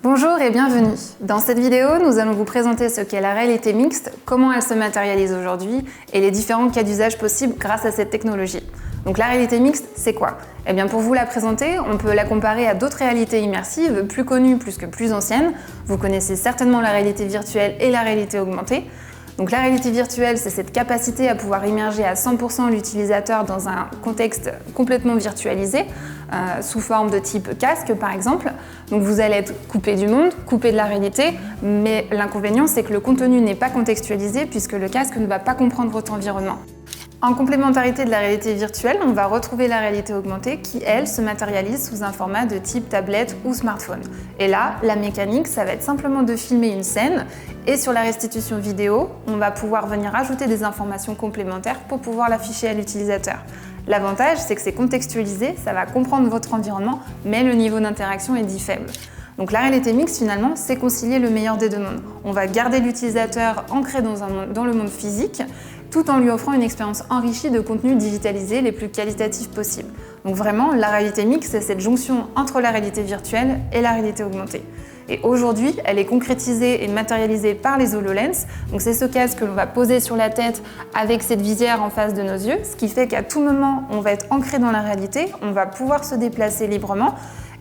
Bonjour et bienvenue. Dans cette vidéo, nous allons vous présenter ce qu'est la réalité mixte, comment elle se matérialise aujourd'hui et les différents cas d'usage possibles grâce à cette technologie. Donc la réalité mixte, c'est quoi? Eh bien pour vous la présenter, on peut la comparer à d'autres réalités immersives plus connues plus que plus anciennes. Vous connaissez certainement la réalité virtuelle et la réalité augmentée. Donc la réalité virtuelle, c'est cette capacité à pouvoir immerger à 100% l'utilisateur dans un contexte complètement virtualisé, sous forme de type casque par exemple. Donc vous allez être coupé du monde, coupé de la réalité, mais l'inconvénient c'est que le contenu n'est pas contextualisé puisque le casque ne va pas comprendre votre environnement. En complémentarité de la réalité virtuelle, on va retrouver la réalité augmentée qui, elle, se matérialise sous un format de type tablette ou smartphone. Et là, la mécanique, ça va être simplement de filmer une scène et sur la restitution vidéo, on va pouvoir venir ajouter des informations complémentaires pour pouvoir l'afficher à l'utilisateur. L'avantage, c'est que c'est contextualisé, ça va comprendre votre environnement, mais le niveau d'interaction est dit faible. Donc la réalité mixte, finalement, c'est concilier le meilleur des deux mondes. On va garder l'utilisateur ancré dans le monde physique, tout en lui offrant une expérience enrichie de contenus digitalisés les plus qualitatifs possibles. Donc vraiment, la réalité mixte, c'est cette jonction entre la réalité virtuelle et la réalité augmentée. Et aujourd'hui, elle est concrétisée et matérialisée par les HoloLens. Donc c'est ce casque que l'on va poser sur la tête avec cette visière en face de nos yeux, ce qui fait qu'à tout moment, on va être ancré dans la réalité, on va pouvoir se déplacer librement.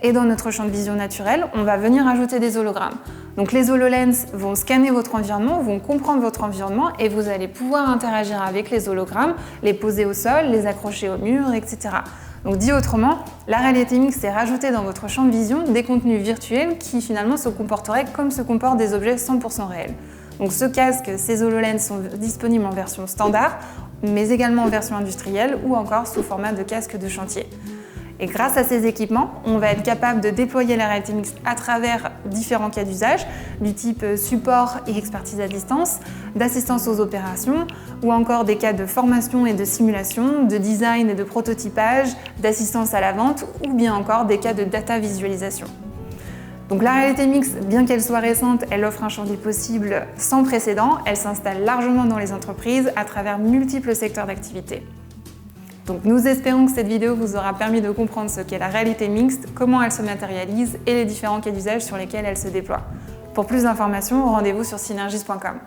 Et dans notre champ de vision naturel, on va venir ajouter des hologrammes. Donc les HoloLens vont scanner votre environnement, vont comprendre votre environnement et vous allez pouvoir interagir avec les hologrammes, les poser au sol, les accrocher au mur, etc. Donc dit autrement, la réalité mixte, c'est rajouter dans votre champ de vision des contenus virtuels qui finalement se comporteraient comme se comportent des objets 100% réels. Donc ce casque, ces HoloLens sont disponibles en version standard, mais également en version industrielle ou encore sous format de casque de chantier. Et grâce à ces équipements, on va être capable de déployer la réalité mixte à travers différents cas d'usage, du type support et expertise à distance, d'assistance aux opérations, ou encore des cas de formation et de simulation, de design et de prototypage, d'assistance à la vente, ou bien encore des cas de data visualisation. Donc la réalité mixte, bien qu'elle soit récente, elle offre un champ des possibles sans précédent, elle s'installe largement dans les entreprises à travers multiples secteurs d'activité. Donc nous espérons que cette vidéo vous aura permis de comprendre ce qu'est la réalité mixte, comment elle se matérialise et les différents cas d'usage sur lesquels elle se déploie. Pour plus d'informations, rendez-vous sur synergis.com.